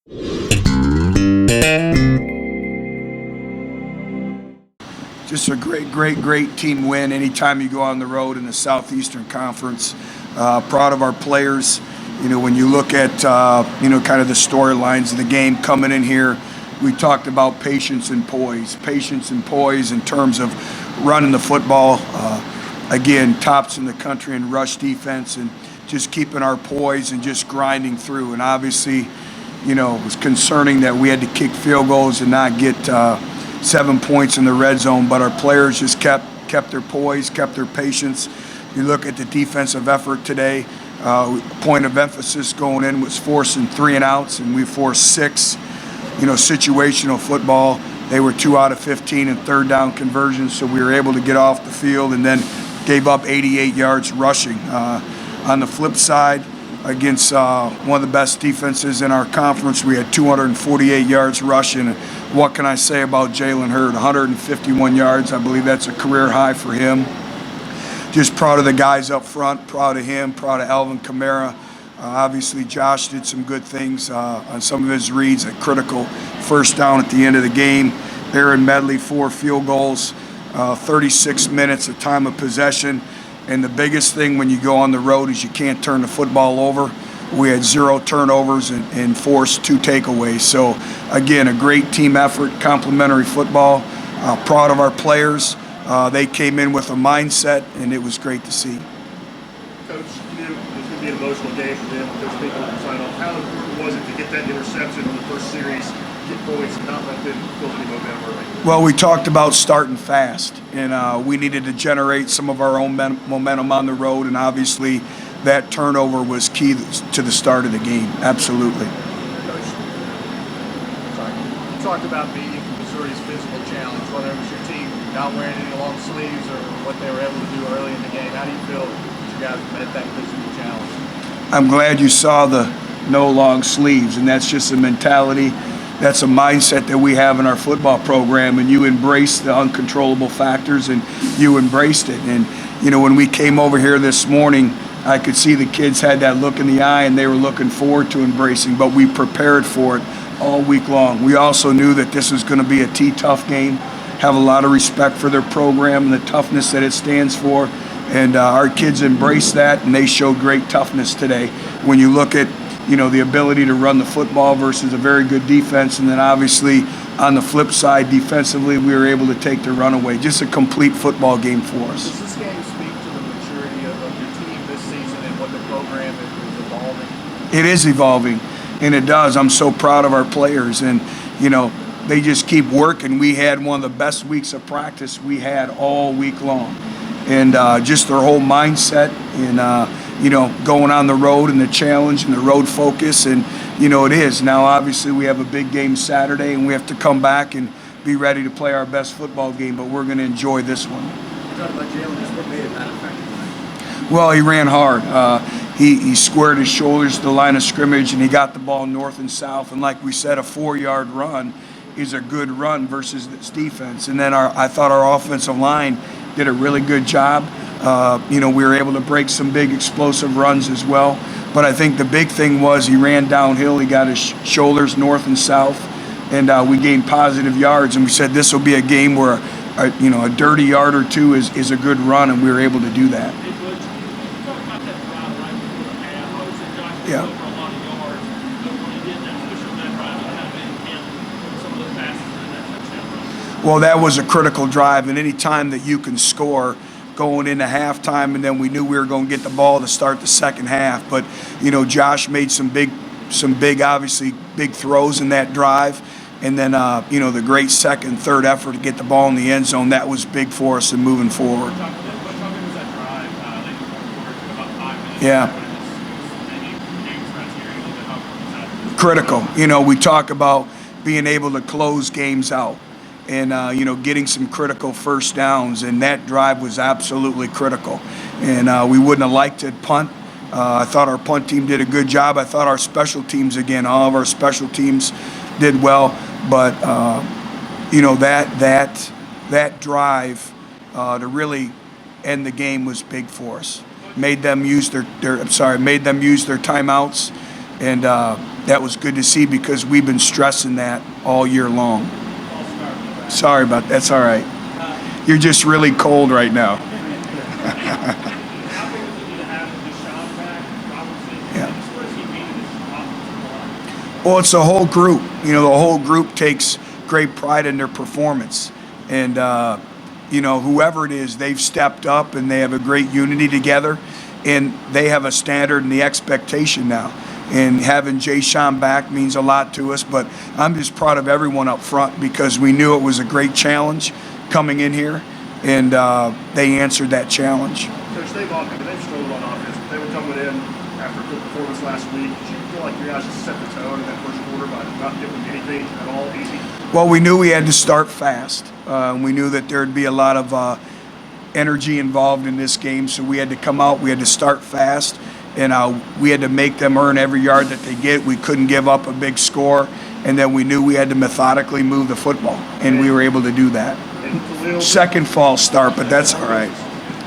Just a great team win anytime you go on the road in the Southeastern Conference. Proud of our players. When you look at, kind of the storylines of the game coming in here, we talked about patience and poise. Patience and poise in terms of running the football. Again, tops in the country in rush defense and just keeping our poise and just grinding through. And obviously, it was concerning that we had to kick field goals and not get 7 points in the red zone, but our players just kept their poise, kept their patience. You look at the defensive effort today, point of emphasis going in was forcing 3 and outs, and we forced 6, situational football. They were 2 out of 15 in third down conversions, so we were able to get off the field and then gave up 88 yards rushing. On the flip side, against one of the best defenses in our conference, we had 248 yards rushing. What can I say about Jalen Hurd? 151 yards. I believe that's a career high for him. Just proud of the guys up front, proud of him, proud of Alvin Kamara. Obviously, Josh did some good things on some of his reads, a critical first down at the end of the game. Aaron Medley, 4 field goals, 36 minutes of time of possession. And the biggest thing when you go on the road is you can't turn the football over. We had 0 turnovers and forced 2 takeaways. So, again, a great team effort, complimentary football. Proud of our players. They came in with a mindset, and it was great to see. Coach, it's going to be an emotional game for them with those people to sign off. How important was it to get that interception on the first series, get points, and not let them build any momentum early? Well, we talked about starting fast, and we needed to generate some of our own momentum on the road, and obviously that turnover was key to the start of the game. Absolutely. Coach, you talked about beating Missouri's physical challenge, whether it was your team not wearing any long sleeves or what they were able to do early in the game. How do you feel that you guys met that physical challenge? I'm glad you saw the no long sleeves, and that's just a mentality. That's a mindset that we have in our football program, and you embrace the uncontrollable factors, and you embraced it. And, when we came over here this morning, I could see the kids had that look in the eye, and they were looking forward to embracing, but we prepared for it all week long. We also knew that this was going to be a T-tough game, have a lot of respect for their program and the toughness that it stands for, and our kids embraced that, and they showed great toughness today. When you look at the ability to run the football versus a very good defense. And then obviously on the flip side, defensively, we were able to take the run away. Just a complete football game for us. Does this game speak to the maturity of your team this season and what the program is evolving? It is evolving, and it does. I'm so proud of our players. And, they just keep working. We had one of the best weeks of practice we had all week long. And just their whole mindset and, going on the road and the challenge and the road focus. And, it is. Now, obviously, we have a big game Saturday, and we have to come back and be ready to play our best football game, but we're going to enjoy this one. You talked about Jalen, just what made it that effective? Well, he ran hard. He squared his shoulders to the line of scrimmage, and he got the ball north and south. And like we said, a 4-yard run is a good run versus this defense. And then I thought our offensive line did a really good job. We were able to break some big explosive runs as well. But I think the big thing was he ran downhill. He got his shoulders north and south, and we gained positive yards. And we said this will be a game where, a dirty yard or two is a good run, and we were able to do that. Hey, Butch, you talk about that drive right before the half. Obviously, Josh Yeah. was over a lot of yards. When he did that, especially that drive, and how big can some of those passes in that touchdown run? Well, that was a critical drive, and any time that you can score going into halftime, and then we knew we were going to get the ball to start the second half. But, Josh made some big, obviously, big throws in that drive. And then, the great second, third effort to get the ball in the end zone, that was big for us in moving forward. How big was that drive late in the fourth quarter? Took about 5 minutes. Yeah. Critical. We talk about being able to close games out and, getting some critical first downs, and that drive was absolutely critical. And we wouldn't have liked to punt. I thought our punt team did a good job. I thought our special teams, again, all of our special teams did well. But, that drive to really end the game was big for us. Made them use their timeouts. And that was good to see because we've been stressing that all year long. Sorry about that. That's all right. You're just really cold right now. How big is it to have Deshaun back, Robinson, Yeah. and where is he being in this offensive line? Well, it's the whole group. You know, the whole group takes great pride in their performance. And, you know, whoever it is, they've stepped up and they have a great unity together. And they have a standard and the expectation now. And having Jay Sean back means a lot to us. But I'm just proud of everyone up front because we knew it was a great challenge coming in here. And they answered that challenge. Coach, they've struggled on offense. They were coming in after a good performance last week. Did you feel like you guys just set the tone in that first quarter by not giving them anything at all easy? Well, we knew we had to start fast. We knew that there would be a lot of energy involved in this game, so we had to come out. We had to start fast, and we had to make them earn every yard that they get. We couldn't give up a big score, and then we knew we had to methodically move the football, and we were able to do that. Second false start, but that's all right.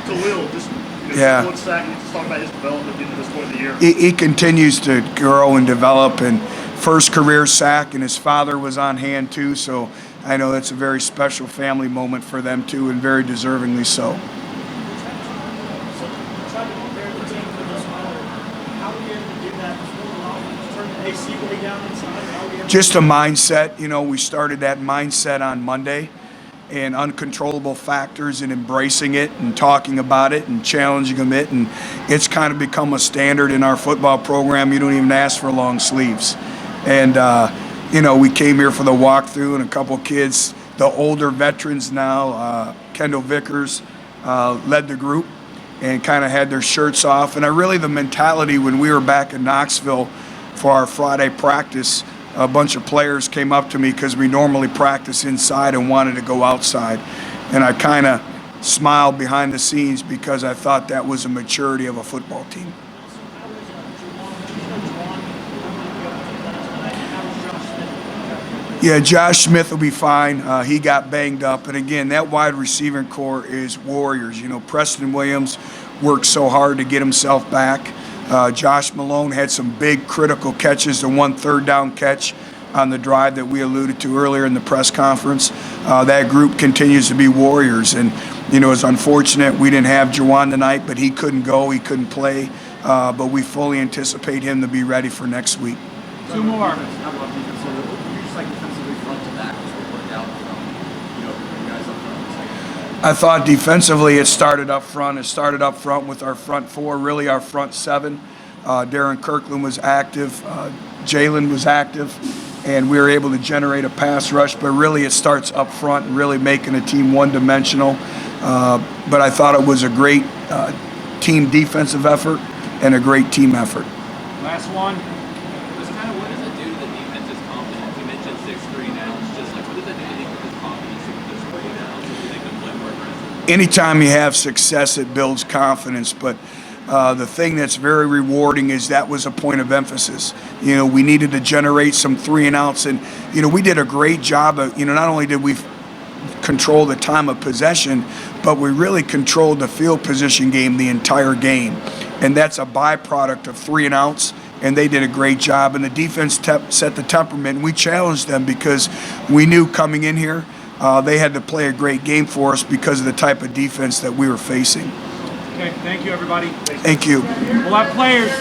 Khalil, just Yeah. one second, just talk about his development getting to this point of the year. He continues to grow and develop, and first career sack, and his father was on hand too, so I know that's a very special family moment for them too, and very deservingly so. Trying to prepare the team for this moment. How are we able to do that? Turn the AC way down inside. How are we able Just a mindset, you know, we started that mindset on Monday, and uncontrollable factors and embracing it and talking about it and challenging them it, and it's kind of become a standard in our football program. You don't even ask for long sleeves. And you know, we came here for the walkthrough, and a couple kids, the older veterans now, Kendall Vickers led the group and kind of had their shirts off. And the mentality when we were back in Knoxville for our Friday practice, a bunch of players came up to me because we normally practice inside and wanted to go outside. And I kind of smiled behind the scenes because I thought that was a maturity of a football team. Yeah, Josh Smith will be fine. He got banged up. And again, that wide receiving core is warriors. You know, Preston Williams worked so hard to get himself back. Josh Malone had some big critical catches, the one third down catch on the drive that we alluded to earlier in the press conference. That group continues to be warriors. And, you know, it's unfortunate we didn't have Jawan tonight, but he couldn't go, he couldn't play. But we fully anticipate him to be ready for next week. Two more. How about defensively? You just like defensively front to back, what worked out from, you guys up front. I thought defensively it started up front. It started up front with our front four, really our front seven. Darren Kirkland was active. Jalen was active. And we were able to generate a pass rush. But really it starts up front and really making a team one-dimensional. But I thought it was a great team defensive effort and a great team effort. Last one. Just kind of what does it do to the defense's confidence? You mentioned 6-3 now. It's just like, what does it do to the defense's confidence if there's 3 downs and they can play more aggressive? Anytime you have success, it builds confidence. But the thing that's very rewarding is that was a point of emphasis. You know, we needed to generate some 3 and outs. And, you know, we did a great job of, you know, not only did we control the time of possession, but we really controlled the field position game the entire game. And that's a byproduct of 3 and outs, and they did a great job. And the defense set the temperament, and we challenged them because we knew coming in here they had to play a great game for us because of the type of defense that we were facing. Okay, thank you, everybody. Thank you. We'll have players.